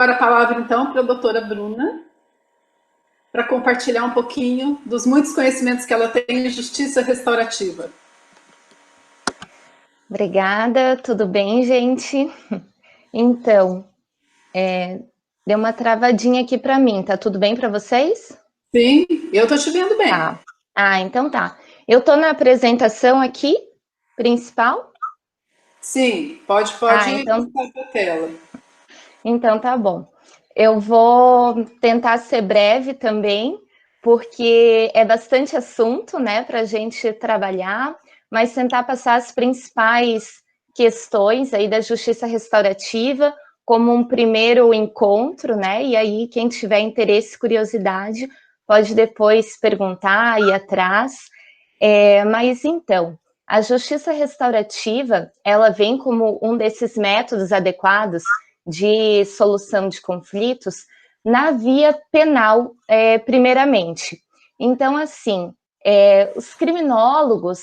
Agora a palavra, então, para a doutora Bruna, para compartilhar um pouquinho dos muitos conhecimentos que ela tem em justiça restaurativa. Obrigada, tudo bem, gente? Então, deu uma travadinha aqui para mim, tá tudo bem para vocês? Sim, eu estou te vendo bem. Tá. Ah, então tá. Eu tô na apresentação aqui, principal? Sim, pode Ah, passar para a tela. então tá bom. Eu vou tentar ser breve também, porque é bastante assunto, né, para a gente trabalhar, mas tentar passar as principais questões aí da justiça restaurativa como um primeiro encontro, né? E aí, quem tiver interesse e curiosidade, pode depois perguntar, ir atrás. Mas então, a justiça restaurativa, ela vem como um desses métodos adequados de solução de conflitos na via penal, primeiramente. Então, assim, os criminólogos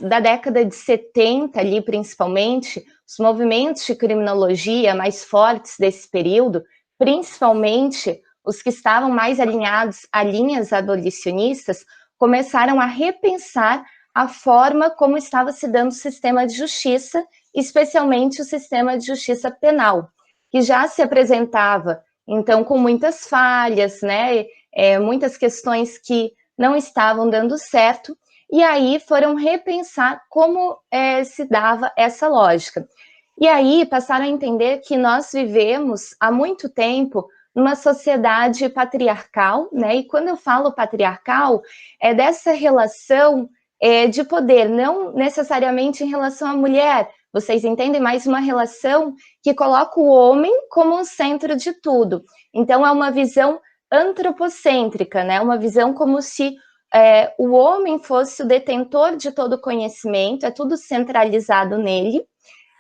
da década de 70 ali, principalmente, os movimentos de criminologia mais fortes desse período, principalmente os que estavam mais alinhados a linhas abolicionistas, começaram a repensar a forma como estava se dando o sistema de justiça, especialmente o sistema de justiça penal, que já se apresentava, então, com muitas falhas, né, muitas questões que não estavam dando certo, e aí foram repensar como se dava essa lógica. E aí passaram a entender que nós vivemos há muito tempo numa sociedade patriarcal, né? E quando eu falo patriarcal, é dessa relação de poder, não necessariamente em relação à mulher. Vocês entendem? Mais uma relação que coloca o homem como o centro de tudo. Então, é uma visão antropocêntrica, né? Uma visão como se o homem fosse o detentor de todo o conhecimento, é tudo centralizado nele.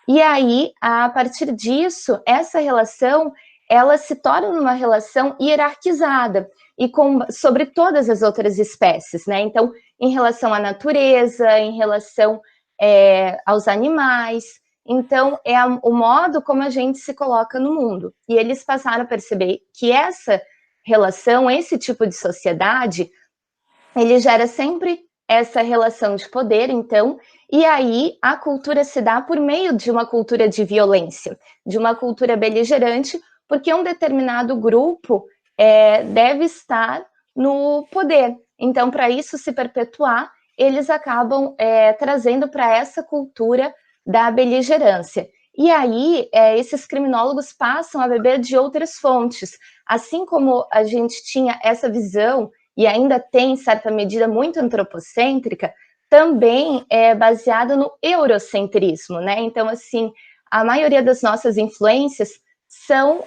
E aí, a partir disso, essa relação ela se torna uma relação hierarquizada e sobre todas as outras espécies, né? Então, em relação à natureza, em relação aos animais. Então, o modo como a gente se coloca no mundo. E eles passaram a perceber que essa relação, esse tipo de sociedade, ele gera sempre essa relação de poder, então, e aí a cultura se dá por meio de uma cultura de violência, de uma cultura beligerante, porque um determinado grupo deve estar no poder. Então, para isso se perpetuar, eles acabam trazendo para essa cultura da beligerância. E aí, esses criminólogos passam a beber de outras fontes. Assim como a gente tinha essa visão e ainda tem, em certa medida, muito antropocêntrica, também é baseado no eurocentrismo, né? Então, assim, a maioria das nossas influências são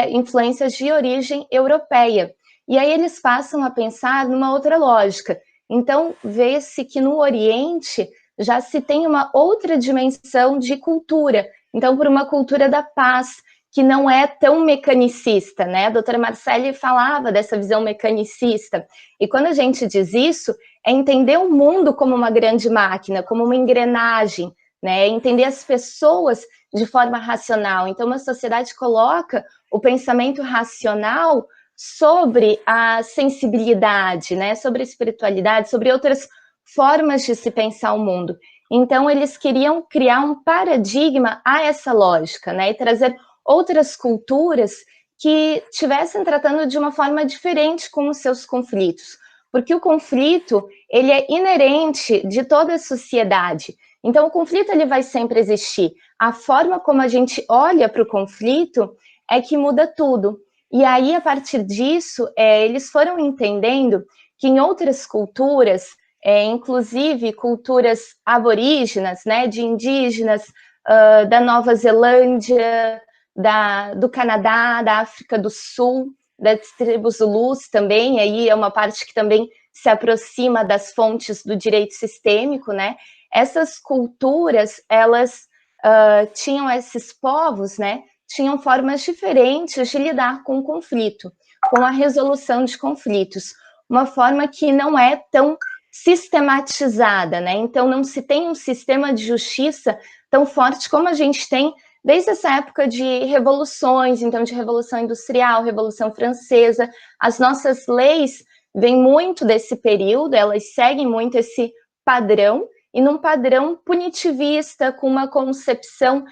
influências de origem europeia. E aí eles passam a pensar numa outra lógica. Então, vê-se que no Oriente já se tem uma outra dimensão de cultura. Então, por uma cultura da paz, que não é tão mecanicista, né? A doutora Marcele falava dessa visão mecanicista. E quando a gente diz isso, é entender o mundo como uma grande máquina, como uma engrenagem, né? É entender as pessoas de forma racional. Então, uma sociedade coloca o pensamento racional sobre a sensibilidade, né? Sobre a espiritualidade, sobre outras formas de se pensar o mundo. Então, eles queriam criar um paradigma a essa lógica, né? E trazer outras culturas que estivessem tratando de uma forma diferente com os seus conflitos, porque o conflito ele é inerente de toda a sociedade. Então, o conflito ele vai sempre existir. A forma como a gente olha para o conflito é que muda tudo. E aí, a partir disso, eles foram entendendo que em outras culturas, inclusive culturas aborígenas, né, de indígenas da Nova Zelândia, do Canadá, da África do Sul, das tribos Zulus também, aí é uma parte que também se aproxima das fontes do direito sistêmico, né? Essas culturas, elas tinham esses povos, né? Tinham formas diferentes de lidar com o conflito, com a resolução de conflitos, uma forma que não é tão sistematizada, né? Então não se tem um sistema de justiça tão forte como a gente tem desde essa época de revoluções, então de Revolução Industrial, Revolução Francesa, as nossas leis vêm muito desse período, elas seguem muito esse padrão, e num padrão punitivista, com uma concepção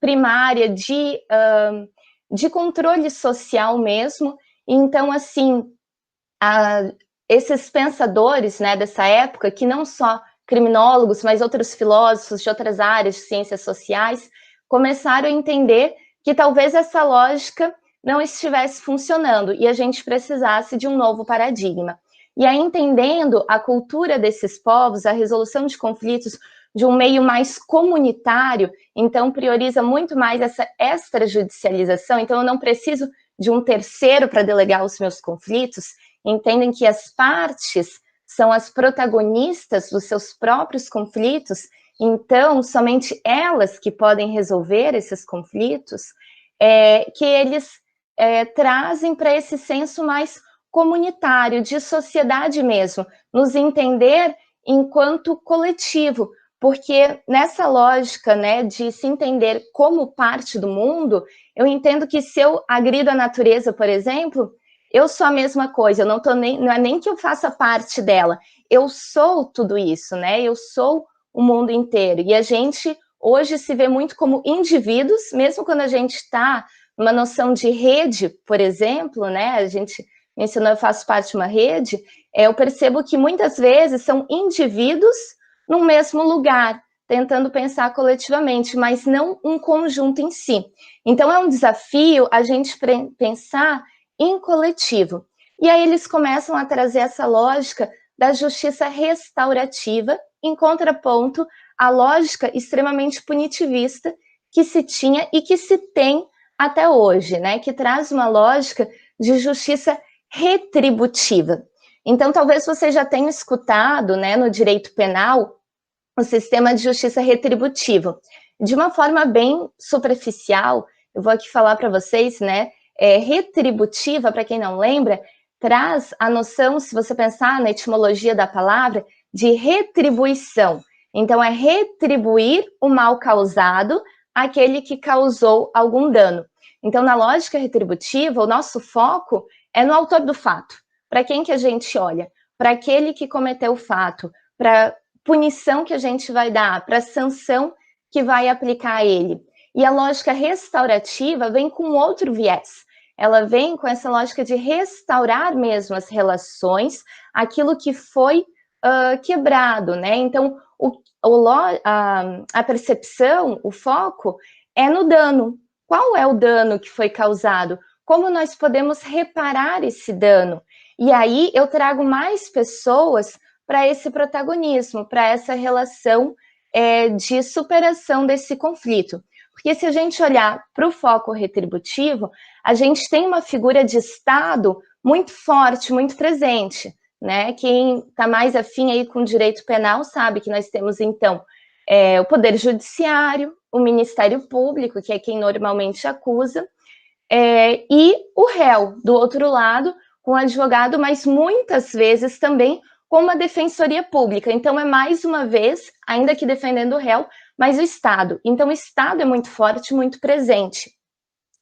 primária de controle social mesmo. Então, assim, esses pensadores, né, dessa época, que não só criminólogos, mas outros filósofos de outras áreas de ciências sociais, começaram a entender que talvez essa lógica não estivesse funcionando e a gente precisasse de um novo paradigma. E aí, entendendo a cultura desses povos, a resolução de conflitos de um meio mais comunitário, então prioriza muito mais essa extrajudicialização, então eu não preciso de um terceiro para delegar os meus conflitos, entendem que as partes são as protagonistas dos seus próprios conflitos, então somente elas que podem resolver esses conflitos, que eles trazem para esse senso mais comunitário, de sociedade mesmo, nos entender enquanto coletivo, porque nessa lógica, né, de se entender como parte do mundo, eu entendo que se eu agrido a natureza, por exemplo, eu sou a mesma coisa, não é nem que eu faça parte dela, eu sou tudo isso, né? Eu sou o mundo inteiro. E a gente hoje se vê muito como indivíduos, mesmo quando a gente está numa noção de rede, por exemplo, né? A gente mencionou, eu faço parte de uma rede, eu percebo que muitas vezes são indivíduos no mesmo lugar, tentando pensar coletivamente, mas não um conjunto em si. Então é um desafio a gente pensar em coletivo. E aí eles começam a trazer essa lógica da justiça restaurativa, em contraponto à lógica extremamente punitivista que se tinha e que se tem até hoje, né? Que traz uma lógica de justiça retributiva. Então, talvez você já tenha escutado, né, no direito penal, o sistema de justiça retributiva. De uma forma bem superficial, eu vou aqui falar para vocês, né, retributiva, para quem não lembra, traz a noção, se você pensar na etimologia da palavra, de retribuição. Então, é retribuir o mal causado àquele que causou algum dano. Então, na lógica retributiva, o nosso foco é no autor do fato. Para quem que a gente olha? Para aquele que cometeu o fato, para punição que a gente vai dar, para a sanção que vai aplicar a ele. E a lógica restaurativa vem com outro viés. Ela vem com essa lógica de restaurar mesmo as relações, aquilo que foi quebrado, né? Então, a percepção, o foco é no dano. Qual é o dano que foi causado? Como nós podemos reparar esse dano? E aí eu trago mais pessoas para esse protagonismo, para essa relação de superação desse conflito. Porque se a gente olhar para o foco retributivo, a gente tem uma figura de Estado muito forte, muito presente, né? Quem está mais afim aí com o direito penal sabe que nós temos, então, o Poder Judiciário, o Ministério Público, que é quem normalmente acusa, e o réu, do outro lado, com o advogado, mas muitas vezes também com uma defensoria pública. Então, é mais uma vez, ainda que defendendo o réu, mas o Estado. Então, o Estado é muito forte, muito presente.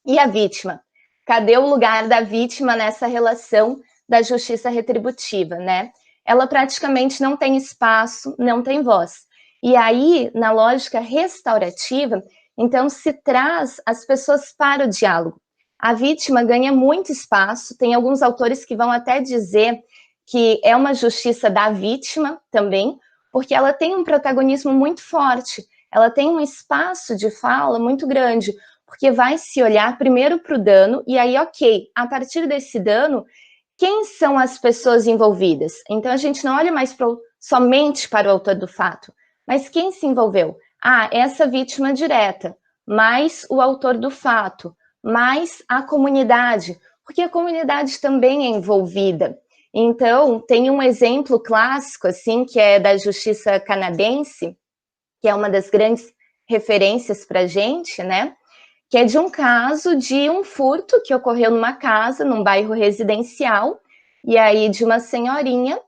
E a vítima? Cadê o lugar da vítima nessa relação da justiça retributiva, né? Ela praticamente não tem espaço, não tem voz. E aí, na lógica restaurativa, então se traz as pessoas para o diálogo. A vítima ganha muito espaço, tem alguns autores que vão até dizer que é uma justiça da vítima também, porque ela tem um protagonismo muito forte, ela tem um espaço de fala muito grande, porque vai se olhar primeiro para o dano, e aí, ok, a partir desse dano, quem são as pessoas envolvidas? Então, a gente não olha mais somente para o autor do fato, mas quem se envolveu? Ah, essa vítima direta, mais o autor do fato, mais a comunidade, porque a comunidade também é envolvida. Então, tem um exemplo clássico, assim, que é da justiça canadense, que é uma das grandes referências para a gente, né? Que é de um caso de um furto que ocorreu numa casa, num bairro residencial, e aí de uma senhorinha,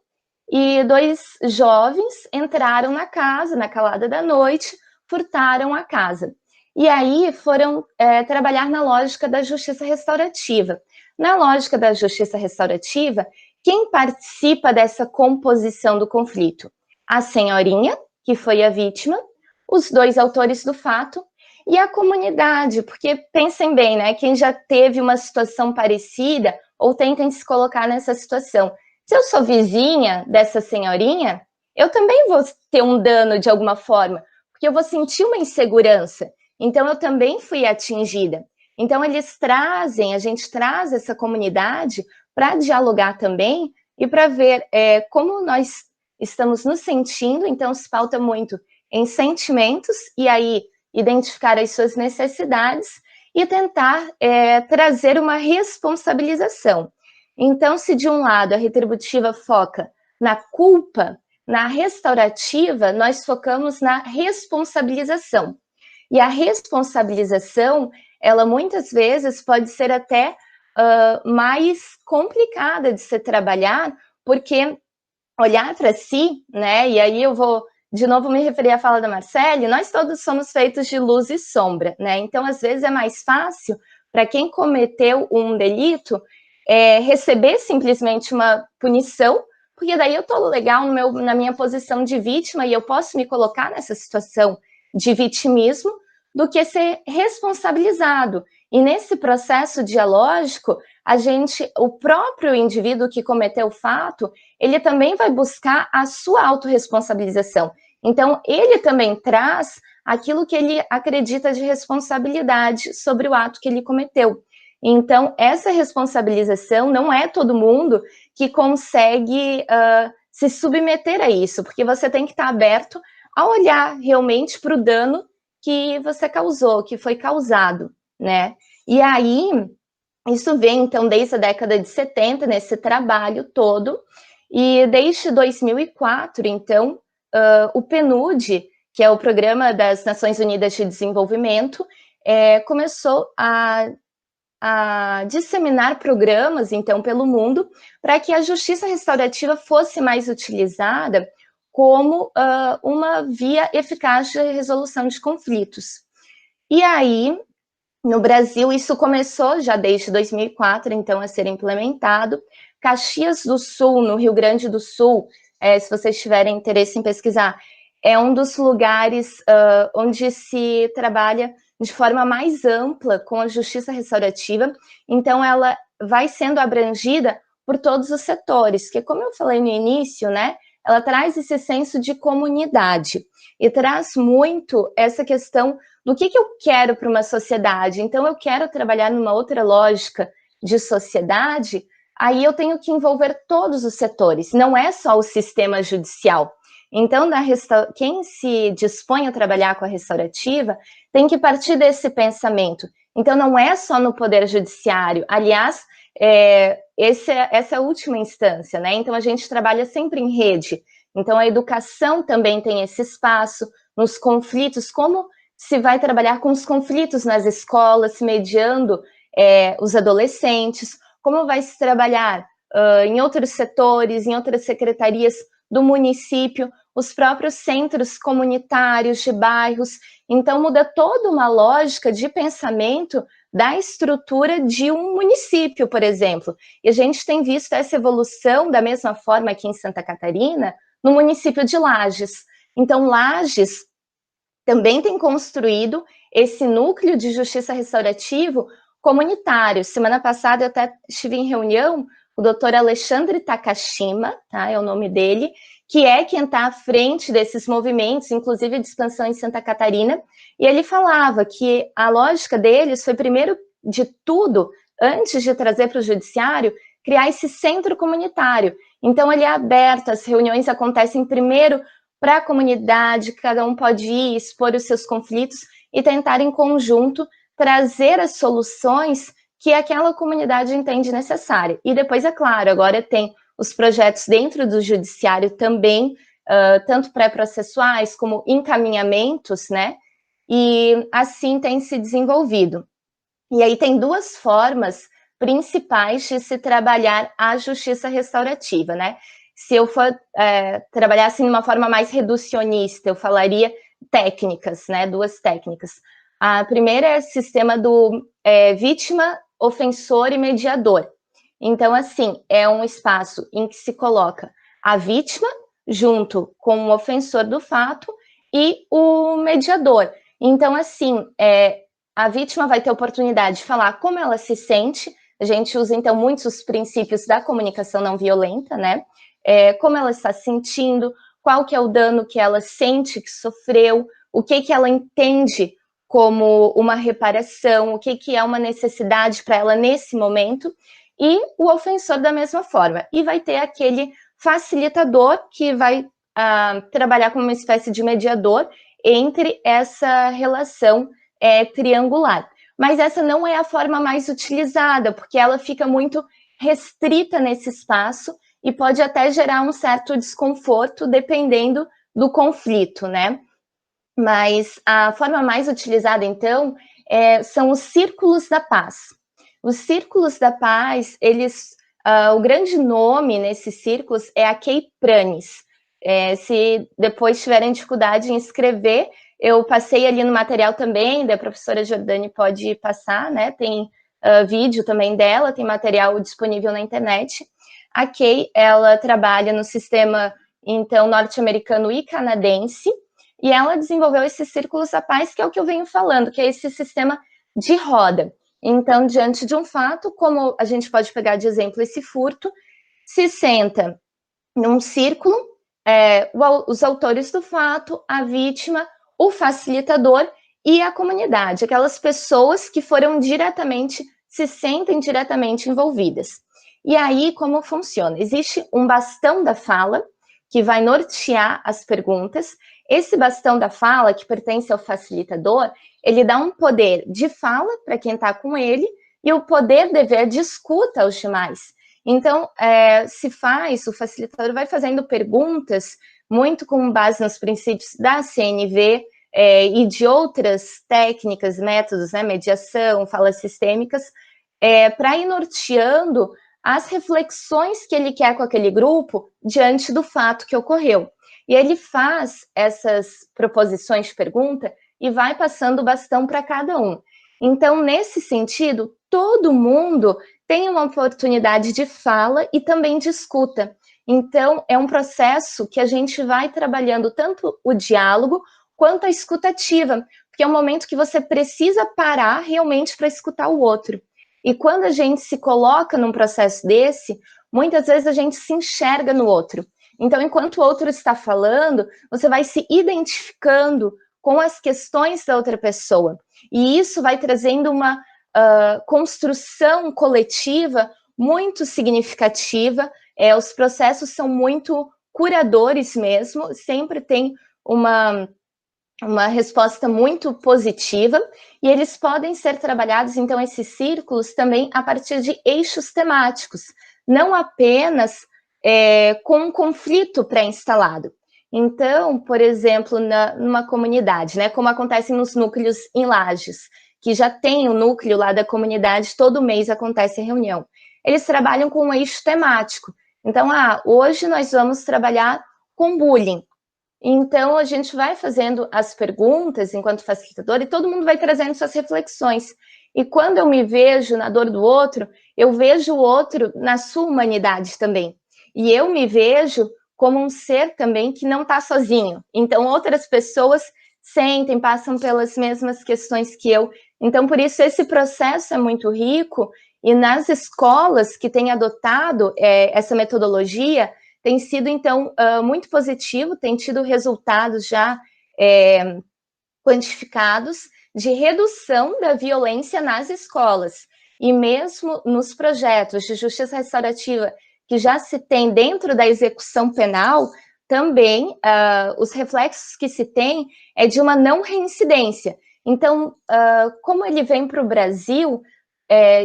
e dois jovens entraram na casa, na calada da noite, furtaram a casa. e aí foram trabalhar na lógica da justiça restaurativa. Na lógica da justiça restaurativa, quem participa dessa composição do conflito? A senhorinha, que foi a vítima, os dois autores do fato e a comunidade, porque pensem bem, né? Quem já teve uma situação parecida ou tentem se colocar nessa situação. Se eu sou vizinha dessa senhorinha, eu também vou ter um dano de alguma forma, porque eu vou sentir uma insegurança. Então, eu também fui atingida. Então, eles trazem, a gente traz essa comunidade para dialogar também e para ver como nós estamos nos sentindo. Então, se pauta muito em sentimentos e aí identificar as suas necessidades e tentar trazer uma responsabilização. Então, se de um lado a retributiva foca na culpa, na restaurativa nós focamos na responsabilização. E a responsabilização, ela muitas vezes pode ser até mais complicada de se trabalhar, porque olhar para si, né? E aí eu vou de novo me referir à fala da Marcele, nós todos somos feitos de luz e sombra, né? Então, às vezes, é mais fácil para quem cometeu um delito receber simplesmente uma punição, porque daí eu estou legal na minha posição de vítima e eu posso me colocar nessa situação de vitimismo, do que ser responsabilizado. E nesse processo dialógico, o próprio indivíduo que cometeu o fato, ele também vai buscar a sua autorresponsabilização. Então, ele também traz aquilo que ele acredita de responsabilidade sobre o ato que ele cometeu. Então, essa responsabilização não é todo mundo que consegue se submeter a isso, porque você tem que estar aberto a olhar realmente para o dano que você causou, que foi causado, né? E aí, isso vem, então, desde a década de 70, nesse trabalho todo, e desde 2004, então, o PNUD, que é o Programa das Nações Unidas de Desenvolvimento, começou a disseminar programas, então, pelo mundo, para que a justiça restaurativa fosse mais utilizada como uma via eficaz de resolução de conflitos. E aí, no Brasil, isso começou já desde 2004, então, a ser implementado. Caxias do Sul, no Rio Grande do Sul, se vocês tiverem interesse em pesquisar, é um dos lugares onde se trabalha de forma mais ampla com a justiça restaurativa. Então, ela vai sendo abrangida por todos os setores, que, como eu falei no início, né, ela traz esse senso de comunidade e traz muito essa questão do que eu quero para uma sociedade. Então, eu quero trabalhar numa outra lógica de sociedade, aí eu tenho que envolver todos os setores, não é só o sistema judicial. Então, quem se dispõe a trabalhar com a restaurativa tem que partir desse pensamento. Então, não é só no Poder Judiciário. Aliás, essa é a última instância, né? Então, a gente trabalha sempre em rede. Então, a educação também tem esse espaço, nos conflitos, como se vai trabalhar com os conflitos nas escolas, mediando os adolescentes, como vai se trabalhar em outros setores, em outras secretarias do município, os próprios centros comunitários de bairros. Então, muda toda uma lógica de pensamento da estrutura de um município, por exemplo. E a gente tem visto essa evolução da mesma forma aqui em Santa Catarina, no município de Lages. Então, Lages também tem construído esse núcleo de justiça restaurativo comunitário. Semana passada eu até estive em reunião com o doutor Alexandre Takashima, tá, é o nome dele, que é quem está à frente desses movimentos, inclusive de expansão em Santa Catarina, e ele falava que a lógica deles foi, primeiro de tudo, antes de trazer para o judiciário, criar esse centro comunitário. Então, ele é aberto, as reuniões acontecem primeiro para a comunidade, cada um pode ir, expor os seus conflitos e tentar, em conjunto, trazer as soluções que aquela comunidade entende necessária. E depois, é claro, agora tem os projetos dentro do judiciário também, tanto pré-processuais como encaminhamentos, né? E assim tem se desenvolvido. E aí tem duas formas principais de se trabalhar a justiça restaurativa, né? Se eu for trabalhar assim de uma forma mais reducionista, eu falaria técnicas, né? Duas técnicas. A primeira é o sistema do vítima, ofensor e mediador. Então, assim, é um espaço em que se coloca a vítima junto com o ofensor do fato e o mediador. Então, assim, a vítima vai ter oportunidade de falar como ela se sente. A gente usa, então, muitos os princípios da comunicação não violenta, né? Como ela está se sentindo, qual que é o dano que ela sente que sofreu, o que que ela entende como uma reparação, o que que é uma necessidade para ela nesse momento, e o ofensor da mesma forma. E vai ter aquele facilitador que vai trabalhar como uma espécie de mediador entre essa relação triangular. Mas essa não é a forma mais utilizada, porque ela fica muito restrita nesse espaço e pode até gerar um certo desconforto dependendo do conflito, né? Mas a forma mais utilizada, então, são os círculos da paz. Os círculos da paz, o grande nome nesses círculos é a Kei Pranis. Se depois tiverem dificuldade em escrever, eu passei ali no material também, da professora Jordane pode passar, né? Tem vídeo também dela, tem material disponível na internet. A Kei, ela trabalha no sistema, então, norte-americano e canadense, e ela desenvolveu esses círculos da paz, que é o que eu venho falando, que é esse sistema de roda. Então, diante de um fato, como a gente pode pegar de exemplo esse furto, se senta num círculo, os autores do fato, a vítima, o facilitador e a comunidade, aquelas pessoas que foram diretamente, se sentem diretamente envolvidas. E aí, como funciona? Existe um bastão da fala, que vai nortear as perguntas. Esse bastão da fala, que pertence ao facilitador, ele dá um poder de fala para quem está com ele e o poder dever de escuta aos demais. Então, o facilitador vai fazendo perguntas muito com base nos princípios da CNV e de outras técnicas, métodos, né, mediação, falas sistêmicas, para ir norteando as reflexões que ele quer com aquele grupo diante do fato que ocorreu. E ele faz essas proposições de pergunta e vai passando o bastão para cada um. Então, nesse sentido, todo mundo tem uma oportunidade de fala e também de escuta. Então, é um processo que a gente vai trabalhando tanto o diálogo quanto a escutativa, porque é um momento que você precisa parar realmente para escutar o outro. E quando a gente se coloca num processo desse, muitas vezes a gente se enxerga no outro. Então, enquanto o outro está falando, você vai se identificando com as questões da outra pessoa. E isso vai trazendo uma construção coletiva muito significativa. Os processos são muito curadores mesmo, sempre tem uma resposta muito positiva, e eles podem ser trabalhados, então, esses círculos também a partir de eixos temáticos, não apenas com um conflito pré-instalado. Então, por exemplo, numa comunidade, né, como acontece nos núcleos em Lages, que já tem o núcleo lá da comunidade, todo mês acontece a reunião. Eles trabalham com um eixo temático. Então, hoje nós vamos trabalhar com bullying. Então, a gente vai fazendo as perguntas enquanto facilitador e todo mundo vai trazendo suas reflexões. E quando eu me vejo na dor do outro, eu vejo o outro na sua humanidade também. E eu me vejo como um ser também que não está sozinho. Então, outras pessoas sentem, passam pelas mesmas questões que eu. Então, por isso, esse processo é muito rico, e nas escolas que têm adotado essa metodologia, tem sido, então, muito positivo, tem tido resultados já quantificados de redução da violência nas escolas. E mesmo nos projetos de justiça restaurativa que já se tem dentro da execução penal, também os reflexos que se tem é de uma não reincidência. Então, como ele vem para o Brasil,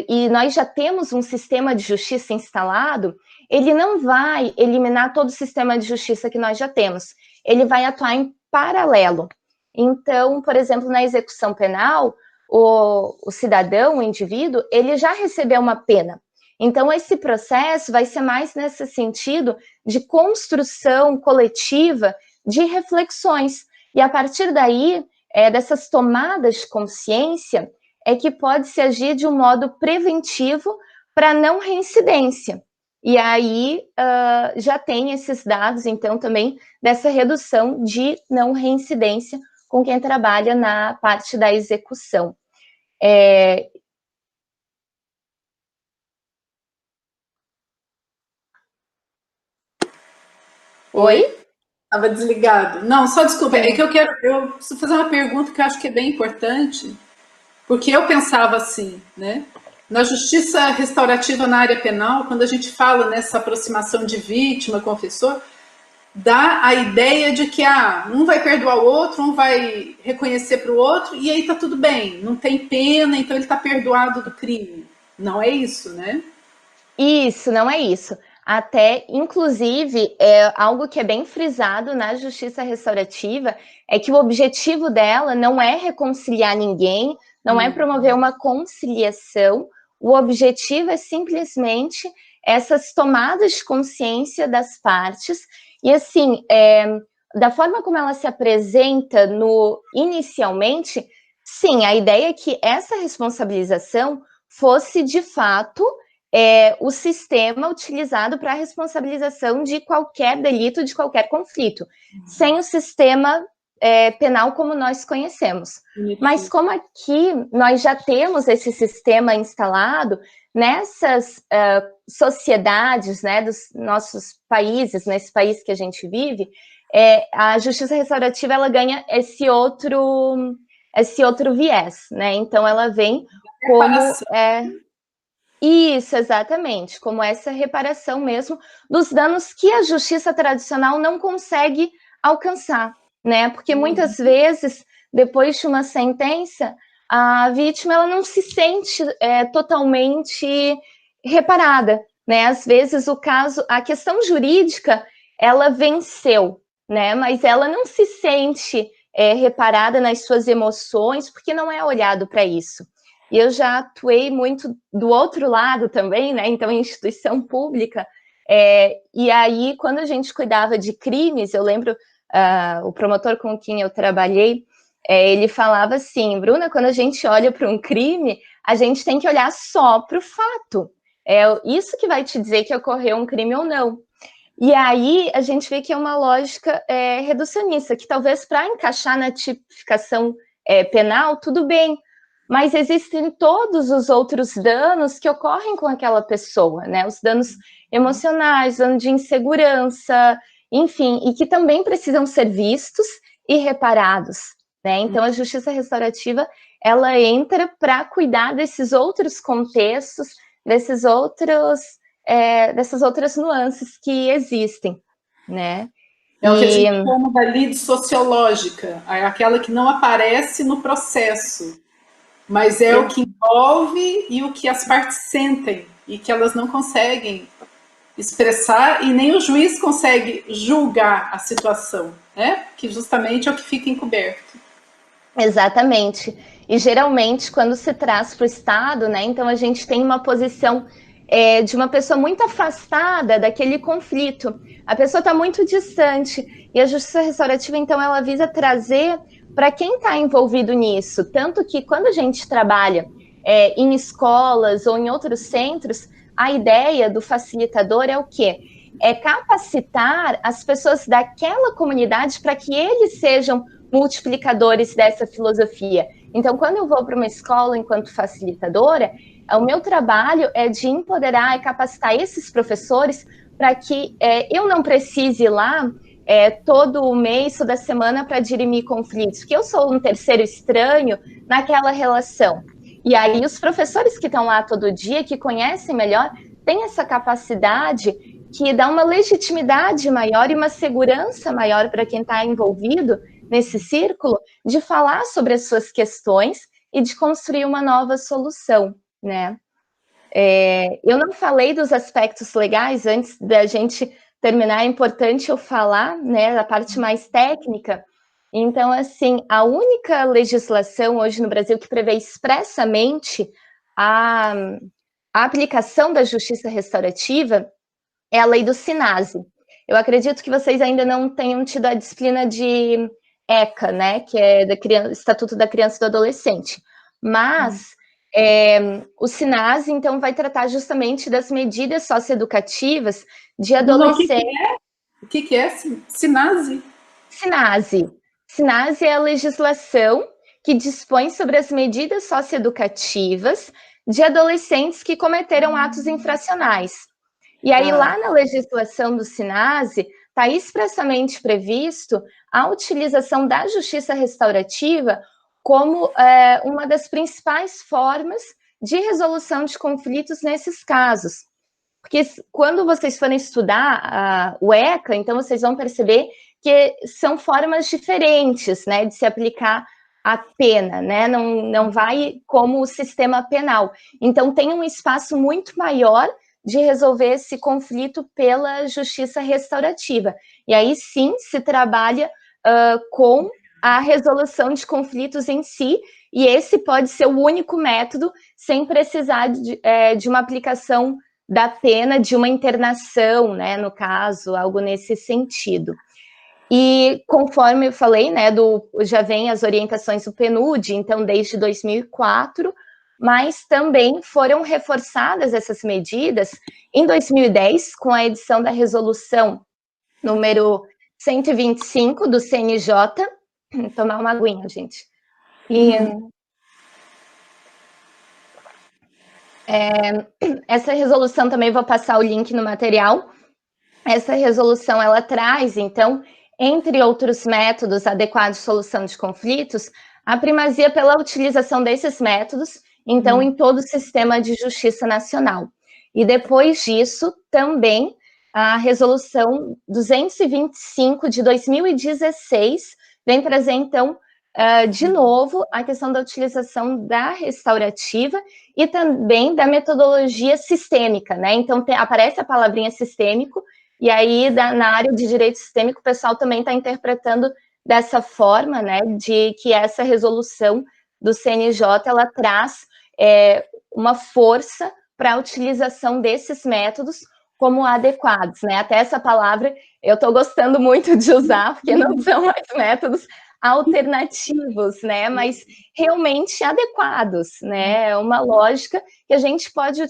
e nós já temos um sistema de justiça instalado, ele não vai eliminar todo o sistema de justiça que nós já temos, ele vai atuar em paralelo. Então, por exemplo, na execução penal, o cidadão, o indivíduo, ele já recebeu uma pena. Então, esse processo vai ser mais nesse sentido de construção coletiva de reflexões. E, a partir daí, dessas tomadas de consciência, é que pode-se agir de um modo preventivo para não reincidência. E aí já tem esses dados, então, também dessa redução de não reincidência com quem trabalha na parte da execução. Oi? Estava desligado. Não, só desculpa, é Sim. que eu preciso fazer uma pergunta que eu acho que é bem importante, porque eu pensava assim, né? Na justiça restaurativa na área penal, quando a gente fala nessa aproximação de vítima, confessor, dá a ideia de que um vai perdoar o outro, um vai reconhecer para o outro, e aí tá tudo bem, não tem pena, então ele está perdoado do crime. Não é isso, né? Isso, não é isso. Até, inclusive, é algo que é bem frisado na justiça restaurativa, é que o objetivo dela não é reconciliar ninguém, não é promover uma conciliação, o objetivo é simplesmente essas tomadas de consciência das partes, e assim, da forma como ela se apresenta inicialmente, sim, a ideia é que essa responsabilização fosse, de fato, o sistema utilizado para a responsabilização de qualquer delito, de qualquer conflito, sem o sistema penal como nós conhecemos. Mas como aqui nós já temos esse sistema instalado, nessas sociedades, né, dos nossos países, nesse país que a gente vive, a justiça restaurativa ela ganha esse outro viés, né? Então ela vem como isso, exatamente, como essa reparação mesmo dos danos que a justiça tradicional não consegue alcançar, né? Porque muitas vezes, depois de uma sentença, a vítima ela não se sente totalmente reparada, né? Às vezes a questão jurídica, ela venceu, né? Mas ela não se sente reparada nas suas emoções, porque não é olhado para isso. E eu já atuei muito do outro lado também, né? Então, em instituição pública. E aí, quando a gente cuidava de crimes, eu lembro o promotor com quem eu trabalhei, ele falava assim, Bruna, quando a gente olha para um crime, a gente tem que olhar só para o fato. É isso que vai te dizer que ocorreu um crime ou não. E aí a gente vê que é uma lógica reducionista, que talvez para encaixar na tipificação penal, tudo bem, mas existem todos os outros danos que ocorrem com aquela pessoa, né? Os danos emocionais, danos de insegurança, enfim, e que também precisam ser vistos e reparados, né? Então, a justiça restaurativa, ela entra para cuidar desses outros contextos, dessas outras nuances que existem, né? É o que a gente chama da lide sociológica, aquela que não aparece no processo, mas é o que envolve e o que as partes sentem e que elas não conseguem expressar e nem o juiz consegue julgar a situação, né? Que justamente é o que fica encoberto. Exatamente. E geralmente quando se traz para o Estado, né? Então a gente tem uma posição de uma pessoa muito afastada daquele conflito. A pessoa está muito distante. E a justiça restaurativa, então, ela visa trazer para quem está envolvido nisso. Tanto que quando a gente trabalha em escolas ou em outros centros, a ideia do facilitador é o quê? É capacitar as pessoas daquela comunidade para que eles sejam multiplicadores dessa filosofia. Então, quando eu vou para uma escola enquanto facilitadora, o meu trabalho é de empoderar e capacitar esses professores para que eu não precise ir lá todo mês, toda semana para dirimir conflitos, porque eu sou um terceiro estranho naquela relação. E aí os professores que estão lá todo dia, que conhecem melhor, têm essa capacidade que dá uma legitimidade maior e uma segurança maior para quem está envolvido nesse círculo, de falar sobre as suas questões e de construir uma nova solução, né? Eu não falei dos aspectos legais, antes da gente terminar, é importante eu falar, né, da parte mais técnica. Então, assim, a única legislação hoje no Brasil que prevê expressamente a aplicação da justiça restaurativa é a lei do SINASE. Eu acredito que vocês ainda não tenham tido a disciplina de ECA, né, que é do Estatuto da Criança e do Adolescente. Mas o SINASE, então, vai tratar justamente das medidas socioeducativas de adolescentes. O que é SINASE? SINASE. SINASE é a legislação que dispõe sobre as medidas socioeducativas de adolescentes que cometeram atos infracionais. E aí, lá na legislação do SINASE, está expressamente previsto a utilização da justiça restaurativa como uma das principais formas de resolução de conflitos nesses casos. Porque quando vocês forem estudar o ECA, então vocês vão perceber que são formas diferentes, né, de se aplicar a pena, né, não vai como o sistema penal. Então tem um espaço muito maior de resolver esse conflito pela justiça restaurativa. E aí sim se trabalha com a resolução de conflitos em si, e esse pode ser o único método, sem precisar de uma aplicação da pena, de uma internação, né, no caso, algo nesse sentido. E conforme eu falei, né, já vem as orientações do PNUD, então desde 2004, mas também foram reforçadas essas medidas em 2010, com a edição da resolução número 125 do CNJ. Vou tomar uma aguinha, gente. Essa resolução também vou passar o link no material. Essa resolução, ela traz, então, entre outros métodos adequados de solução de conflitos, a primazia pela utilização desses métodos, então, em todo o sistema de justiça nacional. E depois disso, também, a resolução 225 de 2016 vem trazer, então, de novo, a questão da utilização da restaurativa e também da metodologia sistêmica, né? Então, aparece a palavrinha sistêmico, e aí, na área de direito sistêmico, o pessoal também está interpretando dessa forma, né, de que essa resolução do CNJ, ela traz uma força para a utilização desses métodos como adequados, né? Até essa palavra eu estou gostando muito de usar, porque não são mais métodos alternativos, né, mas realmente adequados, né, é uma lógica que a gente pode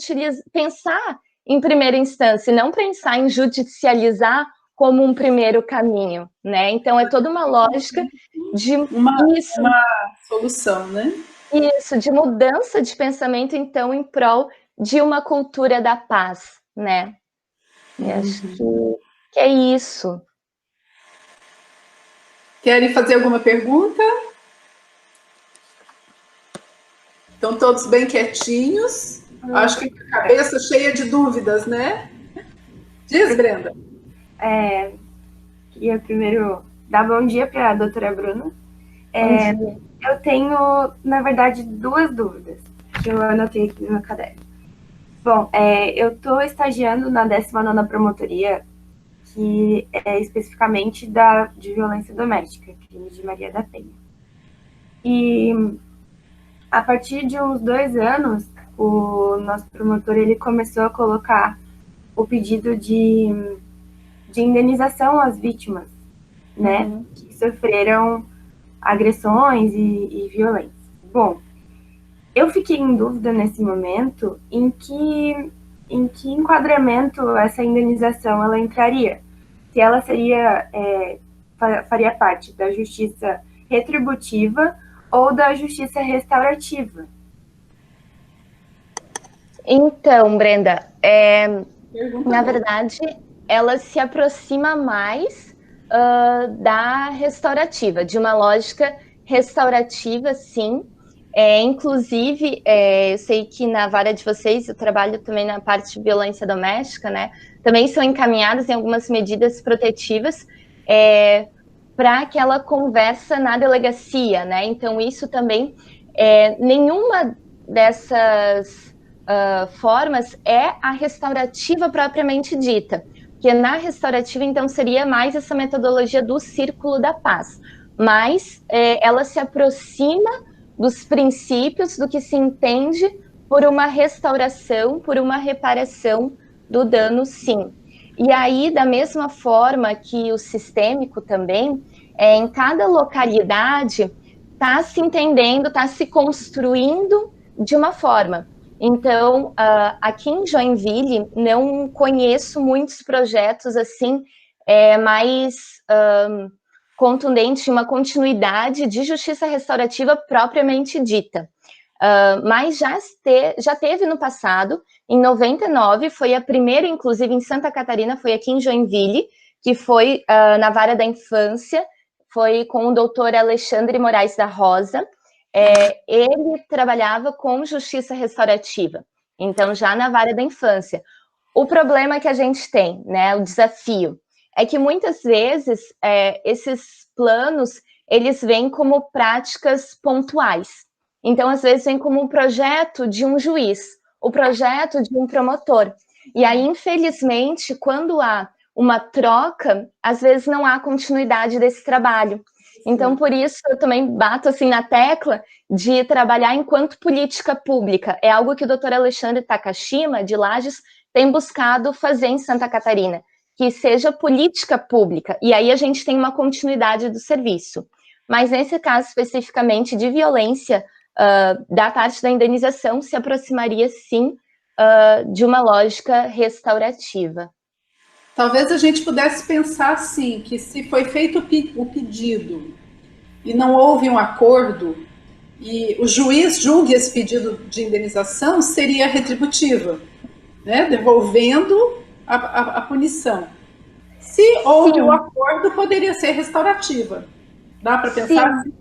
pensar em primeira instância, e não pensar em judicializar como um primeiro caminho, né, então é toda uma lógica de uma solução, né? Isso, de mudança de pensamento, então, em prol de uma cultura da paz, né, e acho que é isso. Querem fazer alguma pergunta? Estão todos bem quietinhos. Acho que com a cabeça cheia de dúvidas, né? Diz, Brenda. Queria primeiro dar bom dia para a doutora Bruna. Eu tenho, na verdade, duas dúvidas que eu anotei aqui no meu caderno. Bom, eu estou estagiando na 19ª Promotoria, que é especificamente de violência doméstica, crime de Maria da Penha. E a partir de uns 2 anos, o nosso promotor ele começou a colocar o pedido de indenização às vítimas, né, que sofreram agressões e violência. Bom, eu fiquei em dúvida nesse momento em que enquadramento essa indenização ela entraria. Se ela faria parte da justiça retributiva ou da justiça restaurativa. Então, Brenda, na verdade, ela se aproxima mais da restaurativa, de uma lógica restaurativa, sim. Inclusive, eu sei que na vara de vocês, eu trabalho também na parte de violência doméstica, né? Também são encaminhadas em algumas medidas protetivas para aquela conversa na delegacia, né? Então, isso também, nenhuma dessas formas é a restaurativa propriamente dita, porque na restaurativa, então, seria mais essa metodologia do círculo da paz, mas ela se aproxima dos princípios do que se entende por uma restauração, por uma reparação do dano, sim. E aí, da mesma forma que o sistêmico também, em cada localidade está se entendendo, está se construindo de uma forma. Então, aqui em Joinville, não conheço muitos projetos assim, mais contundentes, de uma continuidade de justiça restaurativa propriamente dita. Mas já teve no passado, em 99, foi a primeira, inclusive em Santa Catarina, foi aqui em Joinville, que foi na Vara da Infância, foi com o doutor Alexandre Moraes da Rosa. Ele trabalhava com justiça restaurativa, então já na Vara da Infância. O problema que a gente tem, né, o desafio, é que muitas vezes esses planos, eles vêm como práticas pontuais. Então, às vezes, vem como um projeto de um juiz, o projeto de um promotor. E aí, infelizmente, quando há uma troca, às vezes não há continuidade desse trabalho. Então, por isso, eu também bato assim na tecla de trabalhar enquanto política pública. É algo que o doutor Alexandre Takashima, de Lages, tem buscado fazer em Santa Catarina, que seja política pública. E aí a gente tem uma continuidade do serviço. Mas nesse caso, especificamente de violência, da parte da indenização, se aproximaria, sim, de uma lógica restaurativa. Talvez a gente pudesse pensar assim, que se foi feito o pedido e não houve um acordo, e o juiz julgue esse pedido de indenização, seria retributiva, né? Devolvendo a punição. Se houve o acordo, poderia ser restaurativa. Dá para pensar assim?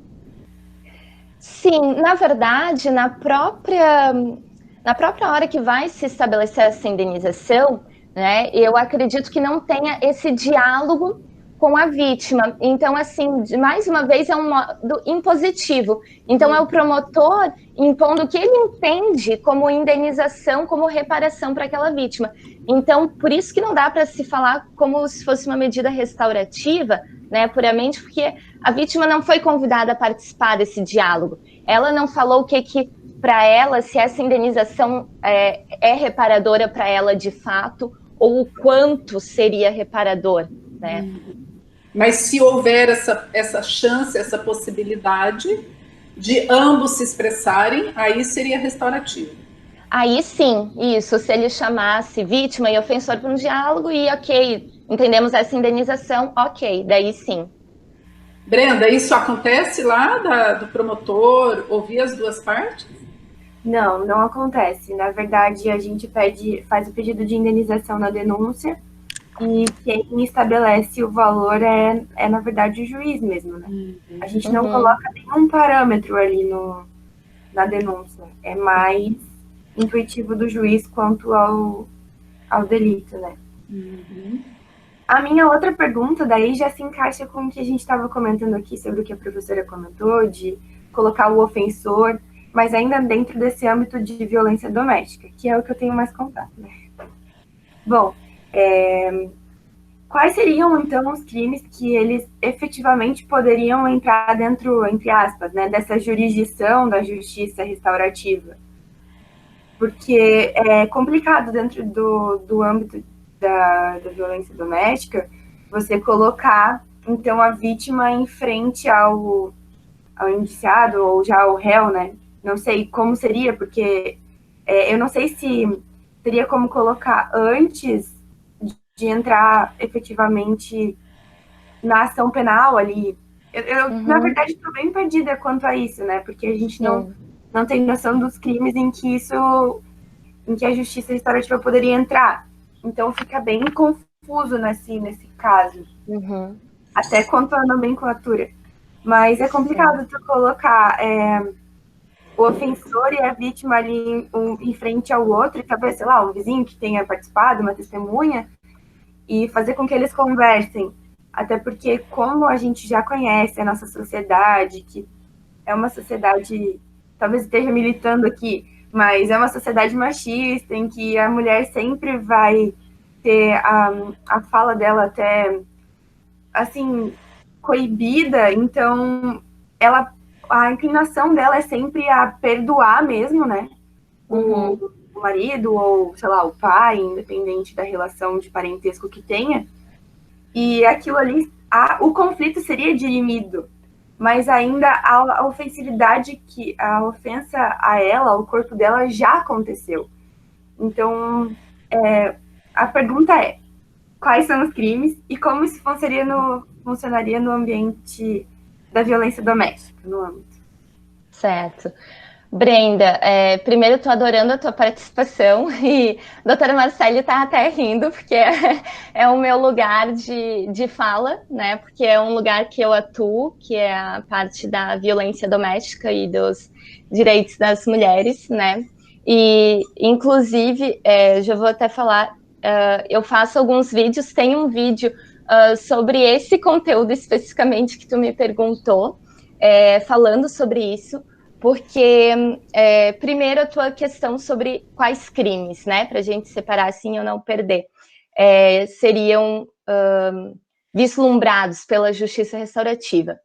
Sim, na verdade, na própria hora que vai se estabelecer essa indenização, né, eu acredito que não tenha esse diálogo com a vítima. Então, assim, mais uma vez, é um modo impositivo. Então, é o promotor impondo o que ele entende como indenização, como reparação para aquela vítima. Então, por isso que não dá para se falar como se fosse uma medida restaurativa, né, puramente porque a vítima não foi convidada a participar desse diálogo. Ela não falou o que para ela, se essa indenização é reparadora para ela de fato, ou o quanto seria reparador, né? Mas se houver essa chance, essa possibilidade de ambos se expressarem, aí seria restaurativo. Aí sim, isso, se ele chamasse vítima e ofensor para um diálogo e ok, entendemos essa indenização, ok, daí sim. Brenda, isso acontece lá do promotor ouvir as duas partes? Não, não acontece. Na verdade, a gente faz o pedido de indenização na denúncia e quem estabelece o valor é na verdade, o juiz mesmo, né? A gente não coloca nenhum parâmetro ali na denúncia. É mais intuitivo do juiz quanto ao delito, né? A minha outra pergunta daí já se encaixa com o que a gente estava comentando aqui sobre o que a professora comentou, de colocar o ofensor, mas ainda dentro desse âmbito de violência doméstica, que é o que eu tenho mais contato, né? Bom, quais seriam, então, os crimes que eles efetivamente poderiam entrar dentro, entre aspas, né, dessa jurisdição da justiça restaurativa? Porque é complicado dentro do âmbito da violência doméstica você colocar, então, a vítima em frente ao indiciado ou já ao réu, né? Não sei como seria, porque eu não sei se teria como colocar antes de entrar efetivamente na ação penal ali. Eu na verdade, estou bem perdida quanto a isso, né? Porque a gente não tem noção dos crimes em que a justiça restaurativa poderia entrar. Então, fica bem confuso nesse caso. Até quanto à nomenclatura. Mas é complicado tu colocar o ofensor e a vítima ali em frente ao outro, e talvez, sei lá, um vizinho que tenha participado, uma testemunha, e fazer com que eles conversem. Até porque, como a gente já conhece a nossa sociedade, que é uma sociedade, talvez esteja militando aqui, mas é uma sociedade machista, em que a mulher sempre vai ter a fala dela até, assim, coibida, então a inclinação dela é sempre a perdoar mesmo, né? O marido ou, sei lá, o pai, independente da relação de parentesco que tenha. E aquilo ali, o conflito seria dirimido, mas ainda a ofensividade, a ofensa a ela, ao corpo dela, já aconteceu. Então, a pergunta é, quais são os crimes e como isso funcionaria no ambiente da violência doméstica, no âmbito? Certo. Brenda, primeiro estou adorando a tua participação e a doutora Marcele está até rindo, porque é o meu lugar de fala, né? Porque é um lugar que eu atuo, que é a parte da violência doméstica e dos direitos das mulheres, né? E, inclusive, já vou até falar, eu faço alguns vídeos, tem um vídeo sobre esse conteúdo especificamente que tu me perguntou, falando sobre isso, porque, primeiro, a tua questão sobre quais crimes, né, para a gente separar assim eu não perder, seriam vislumbrados pela justiça restaurativa.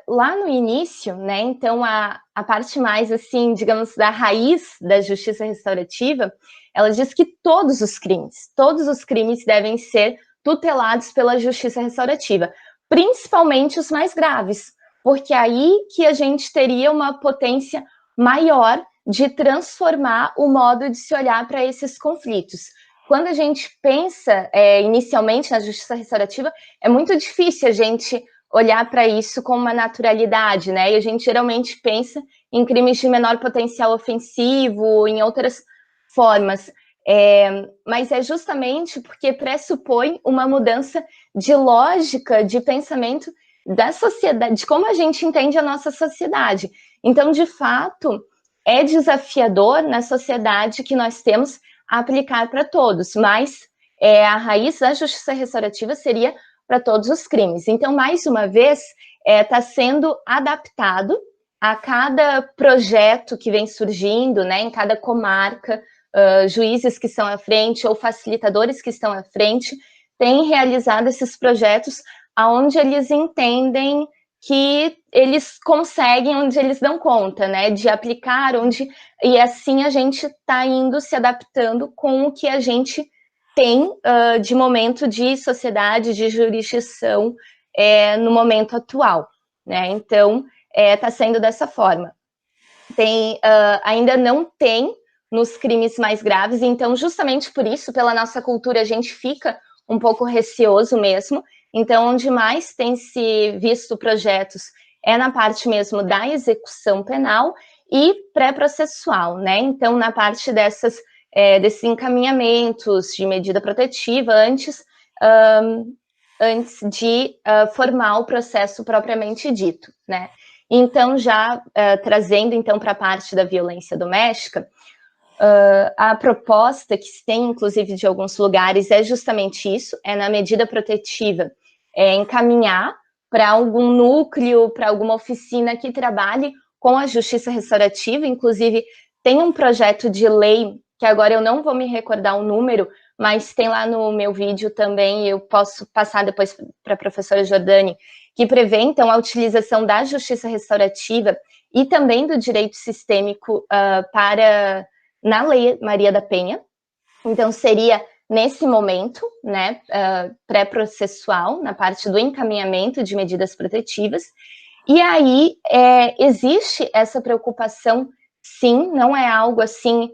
Lá no início, né, então a parte mais, assim, digamos, da raiz da justiça restaurativa, ela diz que todos os crimes devem ser tutelados pela justiça restaurativa, principalmente os mais graves, porque aí que a gente teria uma potência maior de transformar o modo de se olhar para esses conflitos. Quando a gente pensa inicialmente na justiça restaurativa, é muito difícil a gente olhar para isso com uma naturalidade, né? E a gente geralmente pensa em crimes de menor potencial ofensivo, em outras formas. Mas é justamente porque pressupõe uma mudança de lógica, de pensamento da sociedade, de como a gente entende a nossa sociedade. Então, de fato, é desafiador na sociedade que nós temos a aplicar para todos, mas a raiz da justiça restaurativa seria para todos os crimes. Então, mais uma vez, está sendo adaptado a cada projeto que vem surgindo, né, em cada comarca, juízes que estão à frente ou facilitadores que estão à frente têm realizado esses projetos onde eles entendem que eles conseguem, onde eles dão conta, né, de aplicar, e assim a gente está indo se adaptando com o que a gente tem de momento de sociedade, de jurisdição no momento atual, né? Então, está sendo dessa forma. Ainda não tem nos crimes mais graves, então, justamente por isso, pela nossa cultura, a gente fica um pouco receoso mesmo. Então, onde mais tem se visto projetos é na parte mesmo da execução penal e pré-processual, né? Então, na parte desses encaminhamentos de medida protetiva antes de formar o processo propriamente dito, né? Então, já trazendo então para a parte da violência doméstica, a proposta que se tem, inclusive, de alguns lugares é justamente isso, na medida protetiva, encaminhar para algum núcleo, para alguma oficina que trabalhe com a justiça restaurativa. Inclusive, tem um projeto de lei, que agora eu não vou me recordar o número, mas tem lá no meu vídeo também, eu posso passar depois para a professora Jordane, que prevê, então, a utilização da justiça restaurativa e também do direito sistêmico na Lei Maria da Penha. Então, seria nesse momento, né, pré-processual, na parte do encaminhamento de medidas protetivas. E aí, existe essa preocupação, sim, não é algo assim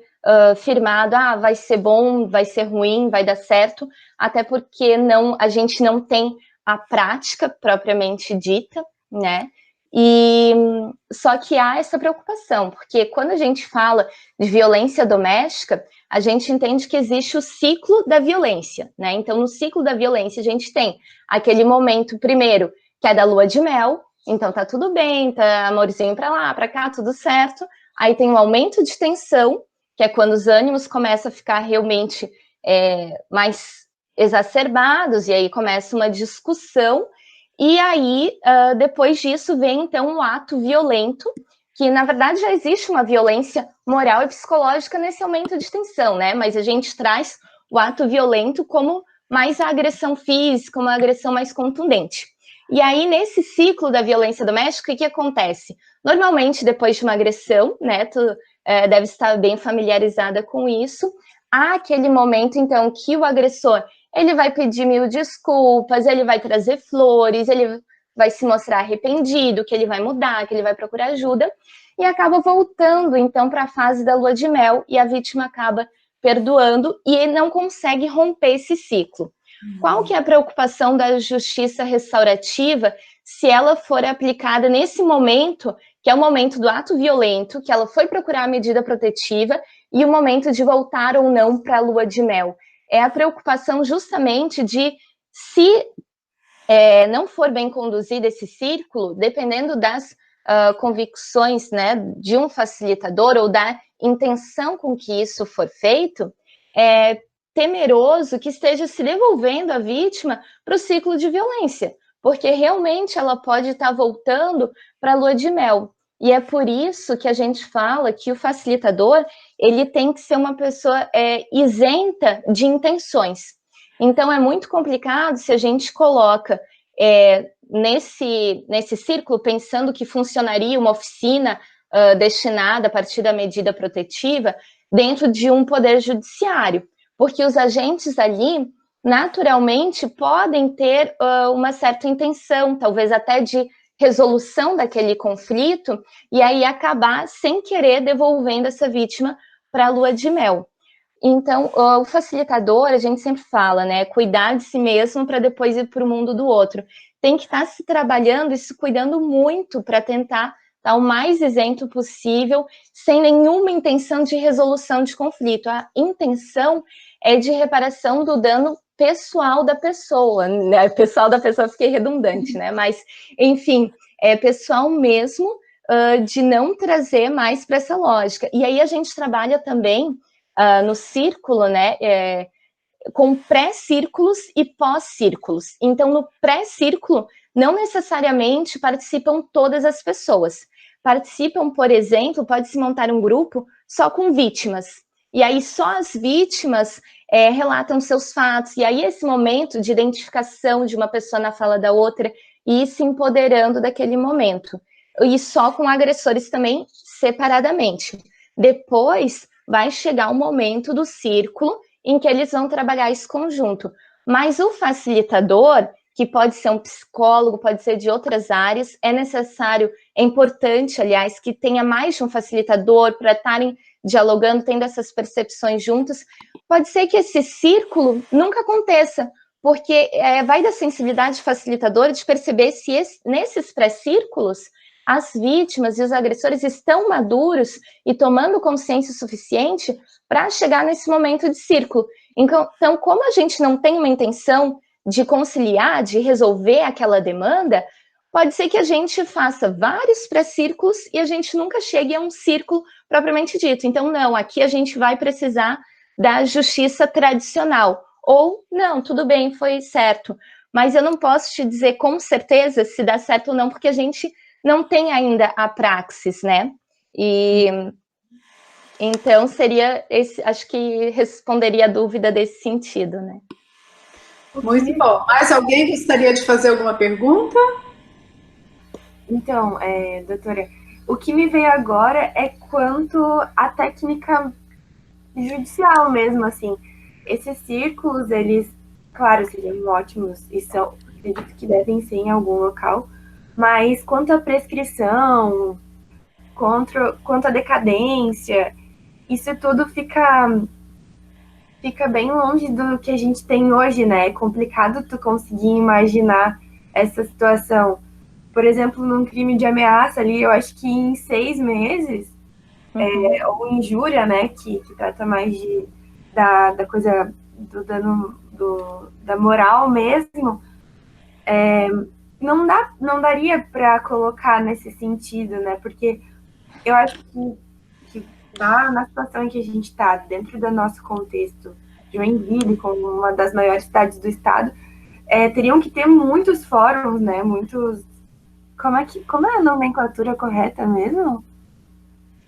firmado, vai ser bom, vai ser ruim, vai dar certo, até porque a gente não tem a prática propriamente dita, né? E só que há essa preocupação, porque quando a gente fala de violência doméstica, a gente entende que existe o ciclo da violência, né? Então, no ciclo da violência, a gente tem aquele momento, primeiro, que é da lua de mel, então tá tudo bem, tá amorzinho pra lá, pra cá, tudo certo. Aí tem um aumento de tensão, que é quando os ânimos começam a ficar realmente mais exacerbados, e aí começa uma discussão. E aí, depois disso, vem, então, um ato violento, que, na verdade, já existe uma violência moral e psicológica nesse aumento de tensão, né? Mas a gente traz o ato violento como mais a agressão física, uma agressão mais contundente. E aí, nesse ciclo da violência doméstica, o que acontece? Normalmente, depois de uma agressão, né, tu deve estar bem familiarizada com isso, há aquele momento, então, que o agressor ele vai pedir 1000 desculpas, ele vai trazer flores, ele vai se mostrar arrependido, que ele vai mudar, que ele vai procurar ajuda, e acaba voltando, então, para a fase da lua de mel, e a vítima acaba perdoando e não consegue romper esse ciclo. Qual que é a preocupação da justiça restaurativa se ela for aplicada nesse momento, que é o momento do ato violento, que ela foi procurar a medida protetiva, e o momento de voltar ou não para a lua de mel? É a preocupação justamente de, se não for bem conduzido esse círculo, dependendo das convicções, né, de um facilitador ou da intenção com que isso for feito, é temeroso que esteja se devolvendo a vítima para o ciclo de violência, porque realmente ela pode estar voltando para a lua de mel. E é por isso que a gente fala que o facilitador, ele tem que ser uma pessoa isenta de intenções. Então, é muito complicado se a gente coloca nesse círculo, pensando que funcionaria uma oficina destinada a partir da medida protetiva dentro de um poder judiciário, porque os agentes ali, naturalmente, podem ter uma certa intenção, talvez até de resolução daquele conflito, e aí acabar, sem querer, devolvendo essa vítima para a lua de mel. Então, o facilitador, a gente sempre fala, né, cuidar de si mesmo para depois ir para o mundo do outro. Tem que estar se trabalhando e se cuidando muito para tentar estar o mais isento possível, sem nenhuma intenção de resolução de conflito. A intenção é de reparação do dano pessoal da pessoa, né? Pessoal da pessoa, fiquei redundante, né? Mas, enfim, é pessoal mesmo, de não trazer mais para essa lógica. E aí a gente trabalha também no círculo, né, com pré-círculos e pós-círculos. Então, no pré-círculo, não necessariamente participam todas as pessoas. Participam, por exemplo, pode-se montar um grupo só com vítimas. E aí só as vítimas relatam seus fatos. E aí esse momento de identificação de uma pessoa na fala da outra e ir se empoderando daquele momento. E só com agressores também separadamente. Depois vai chegar o momento do círculo em que eles vão trabalhar esse conjunto. Mas o facilitador, que pode ser um psicólogo, pode ser de outras áreas, é necessário, é importante, aliás, que tenha mais de um facilitador para estarem dialogando, tendo essas percepções juntos. Pode ser que esse círculo nunca aconteça, porque vai da sensibilidade facilitadora de perceber se nesses pré-círculos as vítimas e os agressores estão maduros e tomando consciência suficiente para chegar nesse momento de círculo. Então, como a gente não tem uma intenção de conciliar, de resolver aquela demanda, pode ser que a gente faça vários pré-círculos e a gente nunca chegue a um círculo propriamente dito. Então, não, aqui a gente vai precisar da justiça tradicional. Ou, não, tudo bem, foi certo. Mas eu não posso te dizer com certeza se dá certo ou não, porque a gente não tem ainda a praxis, né? E então seria esse, acho que responderia a dúvida desse sentido, né? Muito bom. Mais alguém gostaria de fazer alguma pergunta? Então, doutora, o que me veio agora é quanto à técnica judicial mesmo, assim. Esses círculos, eles, claro, seriam ótimos e acredito que devem ser em algum local, mas quanto à prescrição, quanto à decadência, isso tudo fica bem longe do que a gente tem hoje, né? É complicado tu conseguir imaginar essa situação. Por exemplo, num crime de ameaça ali, eu acho que em 6 meses, ou injúria, né? Que trata mais da coisa do dano da moral mesmo, não daria para colocar nesse sentido, né? Porque eu acho que na situação em que a gente está, dentro do nosso contexto de Joinville, como uma das maiores cidades do estado, teriam que ter muitos fóruns, né? Muitos... Como é a nomenclatura correta mesmo?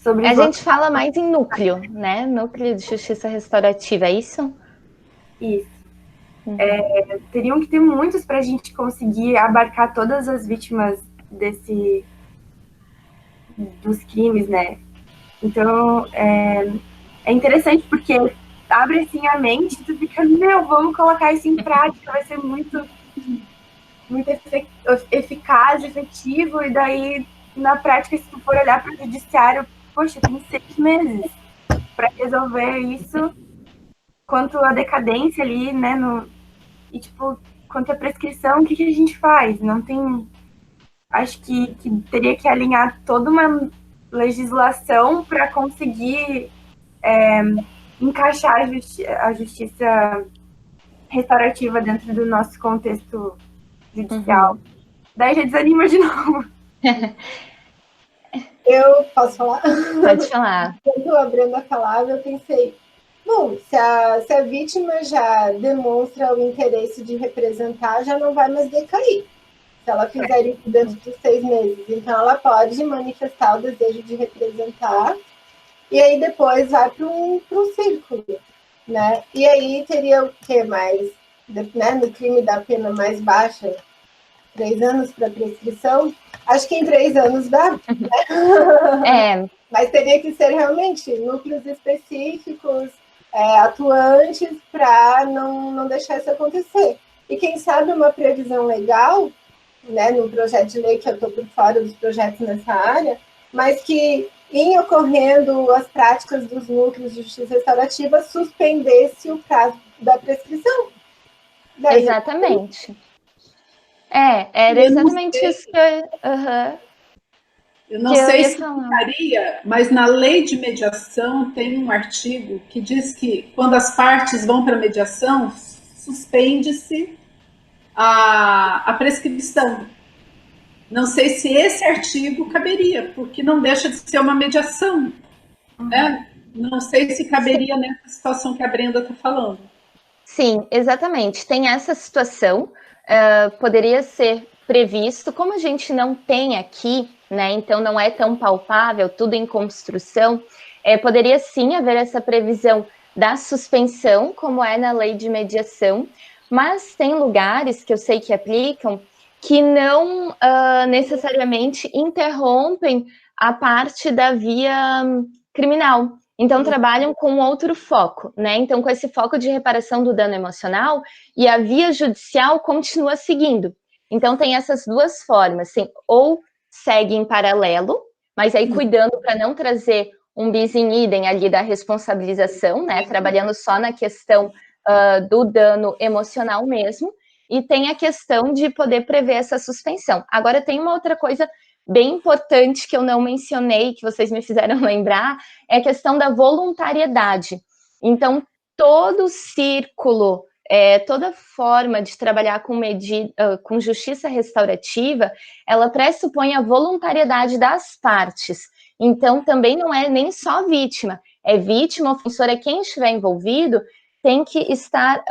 A gente fala mais em núcleo, né? Núcleo de justiça restaurativa, é isso? Isso. Teriam que ter muitos para a gente conseguir abarcar todas as vítimas dos crimes, né? Então, é interessante porque abre assim a mente, tu fica, meu, vamos colocar isso em prática, vai ser muito eficaz, efetivo, e daí, na prática, se tu for olhar para o judiciário, poxa, tem 6 meses para resolver isso, quanto a decadência ali, né, e tipo, quanto a prescrição, o que a gente faz? Não tem... Acho que teria que alinhar toda uma legislação para conseguir encaixar a justiça restaurativa dentro do nosso contexto judicial. Daí já desanima de novo. Eu posso falar? Pode falar. Quando a Brenda falava, eu pensei, bom, se a vítima já demonstra o interesse de representar, já não vai mais decair. Se ela fizer isso dentro dos 6 meses. Então, ela pode manifestar o desejo de representar e aí depois vai para um círculo, né? E aí teria o que mais? Né? No crime da pena mais baixa, 3 anos para prescrição. Acho que em 3 anos dá, né? Mas teria que ser realmente núcleos específicos, atuantes, para não deixar isso acontecer. E quem sabe uma previsão legal, né, no projeto de lei, que eu estou por fora dos projetos nessa área, mas que, em ocorrendo as práticas dos núcleos de justiça restaurativa, suspendesse o prazo da prescrição. Daí, exatamente. Era exatamente isso que eu não sei se ficaria, mas na lei de mediação tem um artigo que diz que quando as partes vão para a mediação, suspende-se a prescrição. Não sei se esse artigo caberia, porque não deixa de ser uma mediação. Né? Não sei se caberia nessa situação que a Brenda está falando. Sim, exatamente. Tem essa situação, poderia ser previsto, como a gente não tem aqui, né, então não é tão palpável, tudo em construção, poderia sim haver essa previsão da suspensão, como é na lei de mediação, mas tem lugares que eu sei que aplicam que não necessariamente interrompem a parte da via criminal. Então, trabalham com outro foco, né? Então, com esse foco de reparação do dano emocional, e a via judicial continua seguindo. Então, tem essas duas formas, assim, ou segue em paralelo, mas aí cuidando para não trazer um bis in idem ali da responsabilização, né? Trabalhando só na questão do dano emocional mesmo, e tem a questão de poder prever essa suspensão. Agora, tem uma outra coisa bem importante que eu não mencionei, que vocês me fizeram lembrar, é a questão da voluntariedade. Então, todo círculo, toda forma de trabalhar com justiça restaurativa, ela pressupõe a voluntariedade das partes. Então, também não é nem só vítima, é vítima, ofensora, quem estiver envolvido tem que estar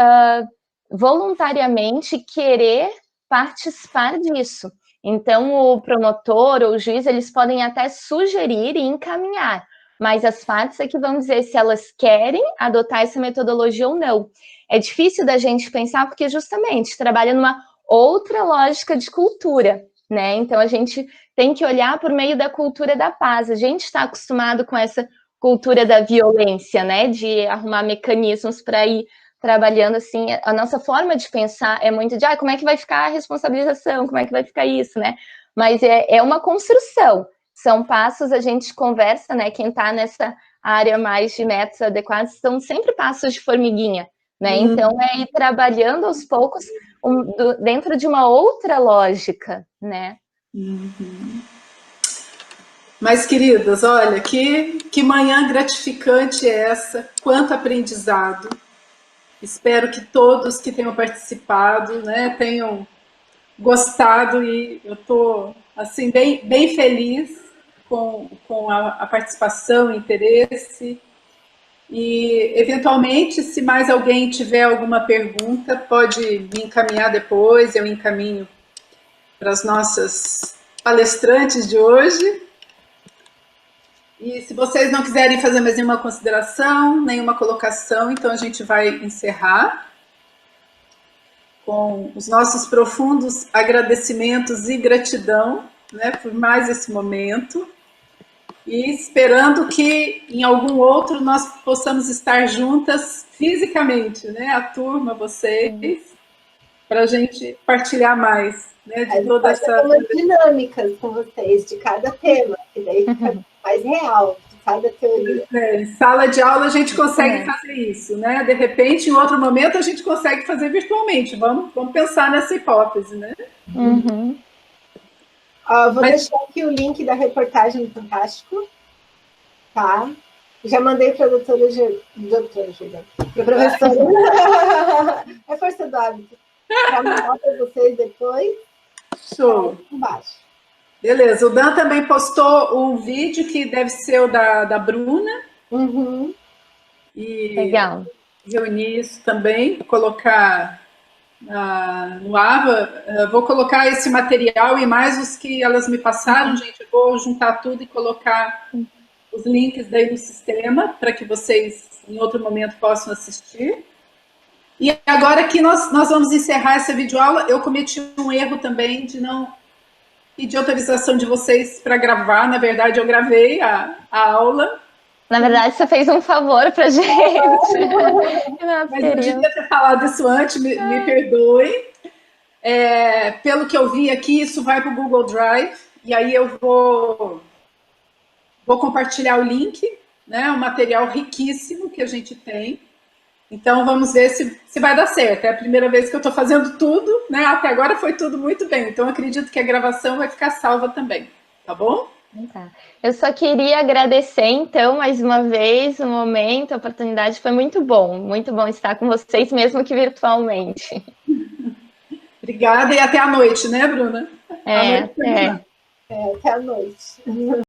voluntariamente querer participar disso. Então, o promotor ou o juiz, eles podem até sugerir e encaminhar, mas as partes é que vão dizer se elas querem adotar essa metodologia ou não. É difícil da gente pensar, porque justamente trabalha numa outra lógica de cultura, né? Então, a gente tem que olhar por meio da cultura da paz. A gente está acostumado com essa cultura da violência, né? De arrumar mecanismos para ir trabalhando assim, a nossa forma de pensar é muito de como é que vai ficar a responsabilização, como é que vai ficar isso, né? Mas é uma construção, são passos, a gente conversa, né? Quem está nessa área mais de métodos adequados, são sempre passos de formiguinha, né? Então, é ir trabalhando aos poucos dentro de uma outra lógica, né? Mas, queridas, olha, que manhã gratificante é essa, quanto aprendizado. Espero que todos que tenham participado, né, tenham gostado, e eu estou assim, bem feliz com a participação, o interesse. E, eventualmente, se mais alguém tiver alguma pergunta, pode me encaminhar depois, eu encaminho para as nossas palestrantes de hoje. E se vocês não quiserem fazer mais nenhuma consideração, nenhuma colocação, então a gente vai encerrar com os nossos profundos agradecimentos e gratidão, né, por mais esse momento. E esperando que em algum outro nós possamos estar juntas fisicamente, né? A turma, vocês, para a gente partilhar mais, né? De toda essa dinâmicas com vocês de cada tema, que daí fica mais real, de cada teoria. Em sala de aula a gente consegue fazer isso, né? De repente, em outro momento, a gente consegue fazer virtualmente. Vamos pensar nessa hipótese, né? Uhum. Vou deixar aqui o link da reportagem do Fantástico, tá? Já mandei para a doutora Julia, para a professora, é força do hábito, para mandar para vocês depois. Show! Embaixo. Beleza, o Dan também postou um vídeo que deve ser o da Bruna. Uhum. E legal. Reunir isso também, colocar no Ava. Vou colocar esse material e mais os que elas me passaram, gente. Eu vou juntar tudo e colocar os links daí no sistema para que vocês, em outro momento, possam assistir. E agora que nós vamos encerrar essa videoaula, eu cometi um erro também de não pedir autorização de vocês para gravar. Na verdade, eu gravei a aula. Na verdade, você fez um favor pra gente. Mas eu devia ter falado isso antes, me perdoe. Pelo que eu vi aqui, isso vai para o Google Drive, e aí eu vou compartilhar o link, né? Um material riquíssimo que a gente tem. Então, vamos ver se vai dar certo. É a primeira vez que eu estou fazendo tudo, né? Até agora foi tudo muito bem. Então, acredito que a gravação vai ficar salva também. Tá bom? Tá. Eu só queria agradecer, então, mais uma vez, o momento, a oportunidade. Foi muito bom estar com vocês, mesmo que virtualmente. Obrigada e até a noite, né, Bruna? Até. Até a noite.